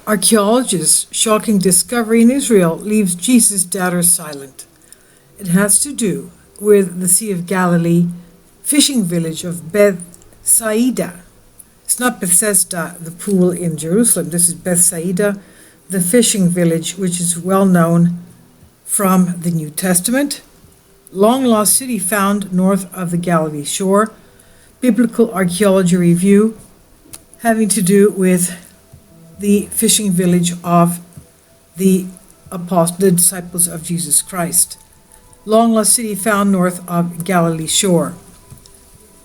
Archaeologists' shocking discovery in Israel leaves Jesus' doubters silent. It has to do with the Sea of Galilee fishing village of Bethsaida. It's not Bethesda, the pool in Jerusalem. This is Bethsaida, the fishing village, which is well known from the New Testament. Long lost city found north of the Galilee shore. Biblical archaeology review having to do with the fishing village of the disciples of Jesus Christ. Long lost city found north of Galilee shore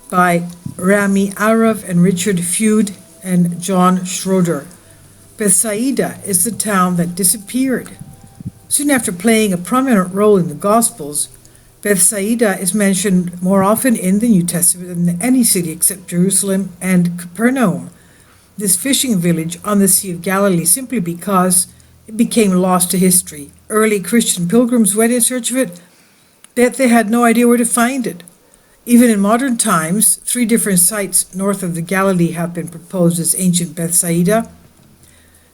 by Rami Arav and Richard Feud and John Schroeder. Bethsaida is the town that disappeared. Soon after playing a prominent role in the Gospels, Bethsaida is mentioned more often in the New Testament than any city except Jerusalem and Capernaum. This fishing village on the Sea of Galilee simply because it became lost to history. Early Christian pilgrims went in search of it, but they had no idea where to find it. Even in modern times, 3 different sites north of the Galilee have been proposed as ancient Bethsaida.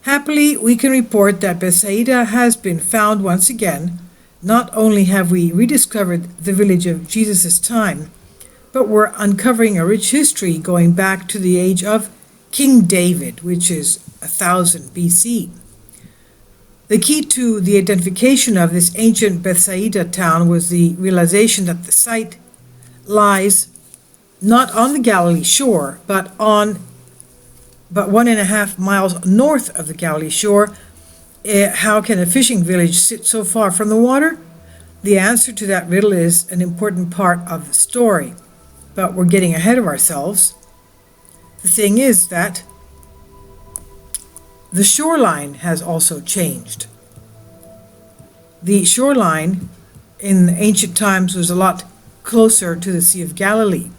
Happily, we can report that Bethsaida has been found once again. Not only have we rediscovered the village of Jesus' time, but we're uncovering a rich history going back to the age of King David, which is 1000 BC. The key to the identification of this ancient Bethsaida town was the realization that the site lies not on the Galilee shore, but 1.5 miles north of the Galilee shore. How can a fishing village sit so far from the water? The answer to that riddle is an important part of the story, but we're getting ahead of ourselves. The thing is that the shoreline has also changed. The shoreline in ancient times was a lot closer to the Sea of Galilee.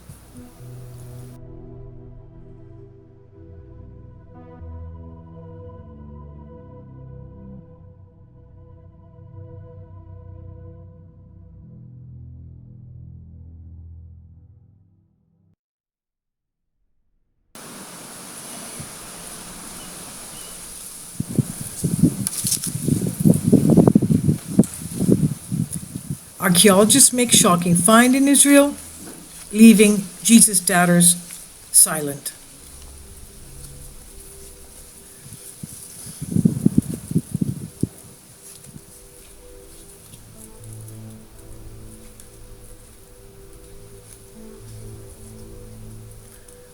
Archaeologists make shocking find in Israel, leaving Jesus' doubters silent.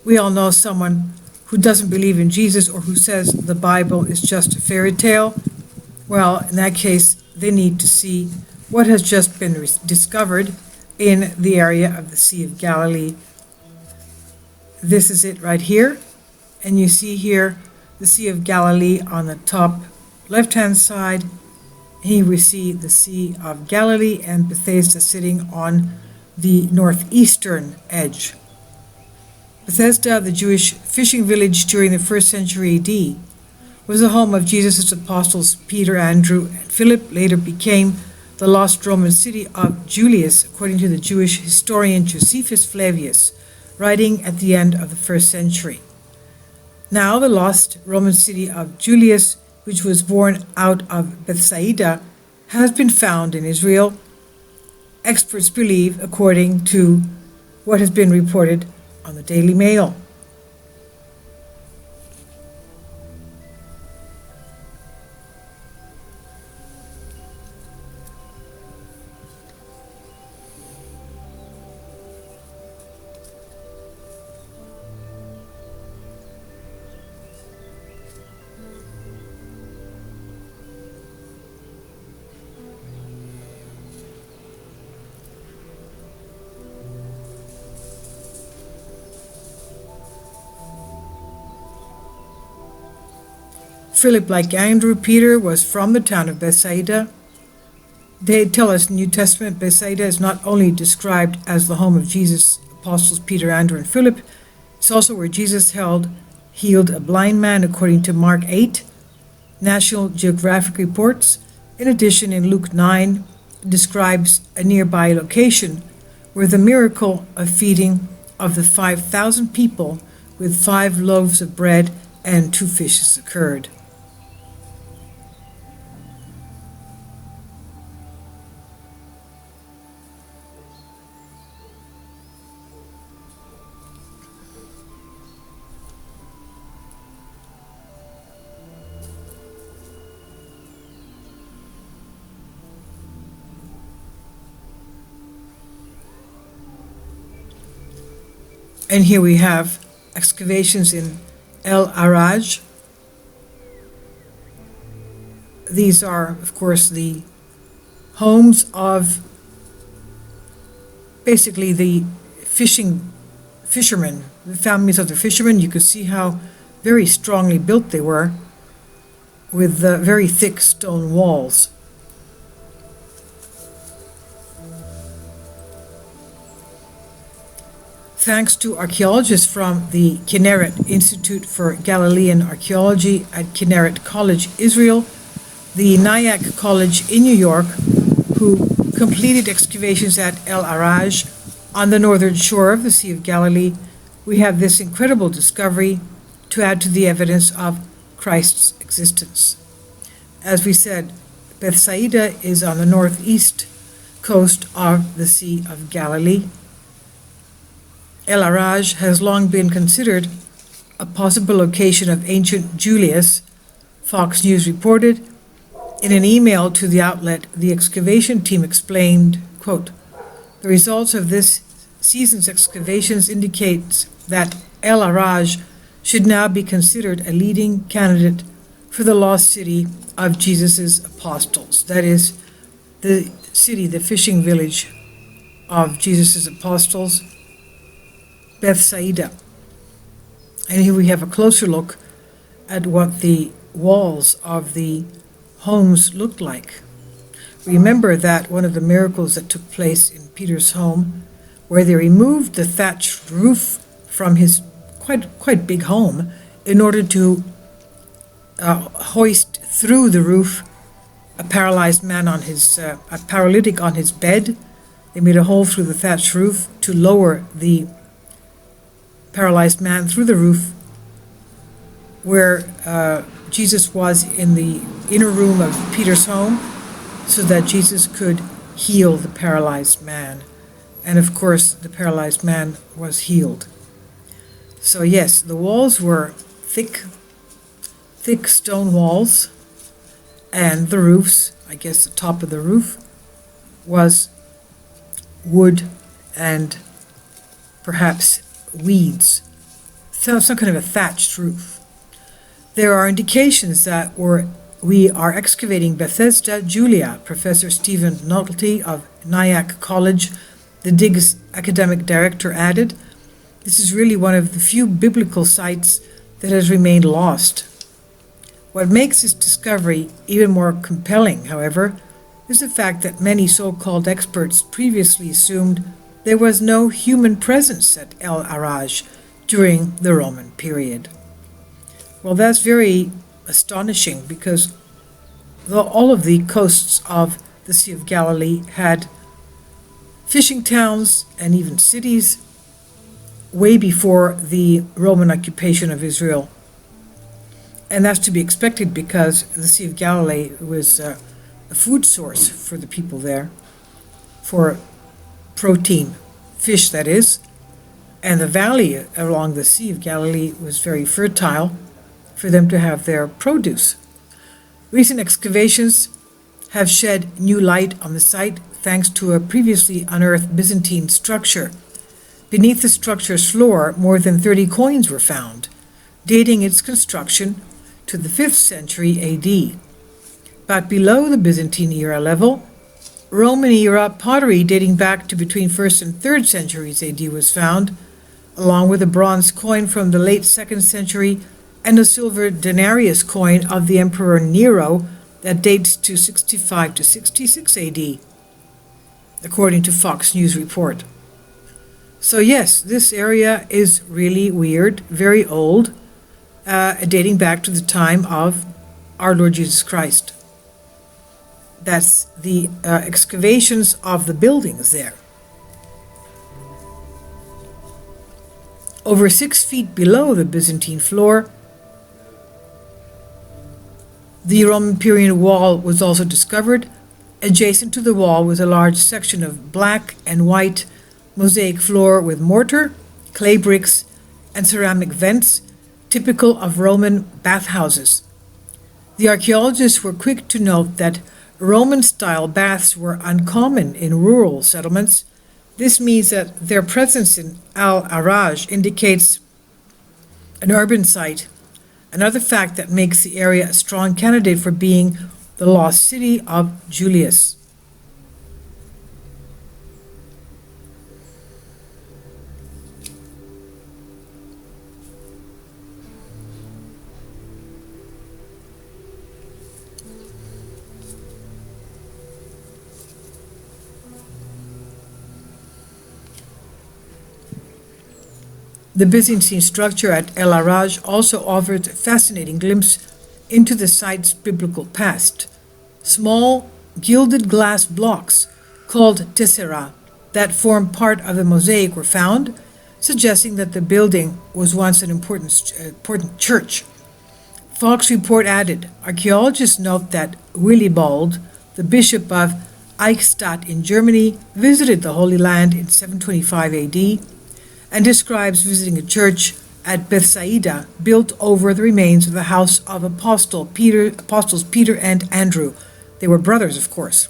We all know someone who doesn't believe in Jesus or who says the Bible is just a fairy tale. Well, in that case, they need to see what has just been discovered in the area of the Sea of Galilee. This is it right here. And you see here the Sea of Galilee on the top left-hand side. Here we see the Sea of Galilee and Bethesda sitting on the northeastern edge. Bethesda, the Jewish fishing village during the 1st century AD, was the home of Jesus' apostles Peter, Andrew, and Philip. Later became the lost Roman city of Julius, according to the Jewish historian Josephus Flavius, writing at the end of the 1st century. Now the lost Roman city of Julius, which was born out of Bethsaida, has been found in Israel. Experts believe, according to what has been reported on the Daily Mail. Philip, like Andrew, Peter, was from the town of Bethsaida. They tell us in the New Testament Bethsaida is not only described as the home of Jesus' apostles Peter, Andrew, and Philip, it's also where Jesus healed a blind man, according to Mark 8, National Geographic reports. In addition, in Luke 9, it describes a nearby location where the miracle of feeding of the 5,000 people with 5 loaves of bread and 2 fishes occurred. And here we have excavations in El-Araj. These are, of course, the homes of basically the fishermen, the families of the fishermen. You could see how very strongly built they were, with very thick stone walls. Thanks to archaeologists from the Kinneret Institute for Galilean Archaeology at Kinneret College, Israel, the Nyack College in New York, who completed excavations at El-Araj on the northern shore of the Sea of Galilee, we have this incredible discovery to add to the evidence of Christ's existence. As we said, Bethsaida is on the northeast coast of the Sea of Galilee. El-Araj has long been considered a possible location of ancient Julius, Fox News reported. In an email to the outlet, the excavation team explained, quote, "The results of this season's excavations indicates that El-Araj should now be considered a leading candidate for the lost city of Jesus' apostles." That is, the city, the fishing village of Jesus' apostles, Bethsaida. And here we have a closer look at what the walls of the homes looked like. Remember that one of the miracles that took place in Peter's home, where they removed the thatched roof from his quite big home in order to hoist through the roof a paralyzed man on his a paralytic on his bed. They made a hole through the thatched roof to lower the paralyzed man through the roof, where Jesus was in the inner room of Peter's home, so that Jesus could heal the paralyzed man. And of course, the paralyzed man was healed. So yes, the walls were thick stone walls, and the roofs, I guess the top of the roof, was wood and perhaps weeds, so some kind of a thatched roof. There are indications that we are excavating Bethesda, Julia. Professor Stephen Notley of Nyack College, the DIG's academic director, added, "This is really one of the few biblical sites that has remained lost." What makes this discovery even more compelling, however, is the fact that many so-called experts previously assumed there was no human presence at El-Araj during the Roman period. Well, that's very astonishing, because all of the coasts of the Sea of Galilee had fishing towns and even cities way before the Roman occupation of Israel. And that's to be expected, because the Sea of Galilee was a food source for the people there, for protein, fish that is, and the valley along the Sea of Galilee was very fertile for them to have their produce. Recent excavations have shed new light on the site thanks to a previously unearthed Byzantine structure. Beneath the structure's floor, more than 30 coins were found, dating its construction to the 5th century AD. But below the Byzantine era level, Roman era pottery dating back to between 1st and 3rd centuries AD was found, along with a bronze coin from the late 2nd century and a silver denarius coin of the Emperor Nero that dates to 65 to 66 AD, according to Fox News report. So yes, this area is really weird, very old, dating back to the time of our Lord Jesus Christ. That's the excavations of the buildings there. Over 6 feet below the Byzantine floor, the Roman period wall was also discovered. Adjacent to the wall was a large section of black and white mosaic floor with mortar, clay bricks, and ceramic vents, typical of Roman bathhouses. The archaeologists were quick to note that Roman-style baths were uncommon in rural settlements. This means that their presence in El-Araj indicates an urban site, another fact that makes the area a strong candidate for being the lost city of Julius. The Byzantine structure at El-Araj also offers a fascinating glimpse into the site's biblical past. Small, gilded glass blocks, called tessera, that form part of the mosaic were found, suggesting that the building was once an important church. Falk's report added, archaeologists note that Willibald, the bishop of Eichstätt in Germany, visited the Holy Land in 725 AD, and describes visiting a church at Bethsaida built over the remains of the house of apostles Peter and Andrew. They were brothers, of course.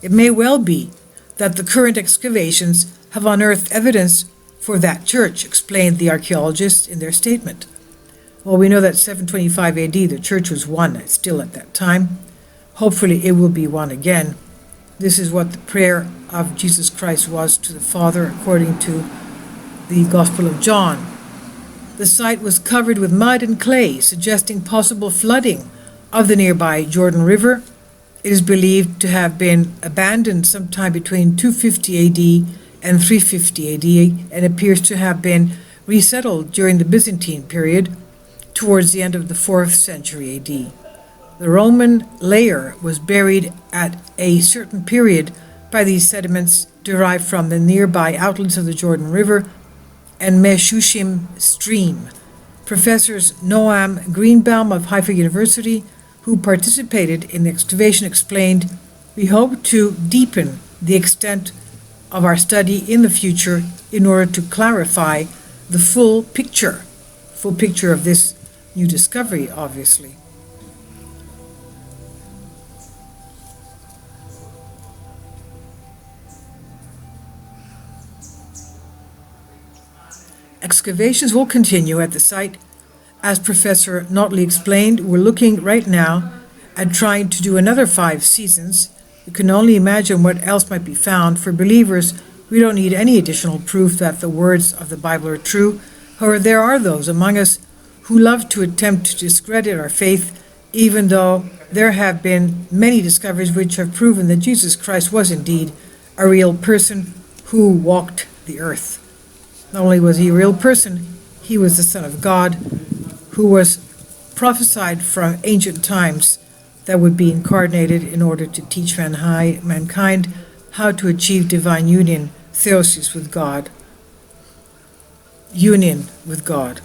It may well be that the current excavations have unearthed evidence for that church, explained the archaeologists in their statement. Well, we know that 725 AD, the church was one still at that time. Hopefully it will be one again. This is what the prayer of Jesus Christ was to the Father according to the Gospel of John. The site was covered with mud and clay, suggesting possible flooding of the nearby Jordan River. It is believed to have been abandoned sometime between 250 AD and 350 AD and appears to have been resettled during the Byzantine period towards the end of the 4th century AD. The Roman layer was buried at a certain period by these sediments derived from the nearby outlets of the Jordan River and Meshushim stream. Professors Noam Greenbaum of Haifa University, who participated in the excavation, explained, "We hope to deepen the extent of our study in the future in order to clarify the full picture of this new discovery, obviously." Excavations will continue at the site. As Professor Notley explained, we're looking right now at trying to do another 5 seasons. You can only imagine what else might be found. For believers, we don't need any additional proof that the words of the Bible are true. However, there are those among us who love to attempt to discredit our faith, even though there have been many discoveries which have proven that Jesus Christ was indeed a real person who walked the earth. Not only was he a real person, he was the Son of God, who was prophesied from ancient times that would be incarnated in order to teach mankind how to achieve divine union, theosis with God, union with God.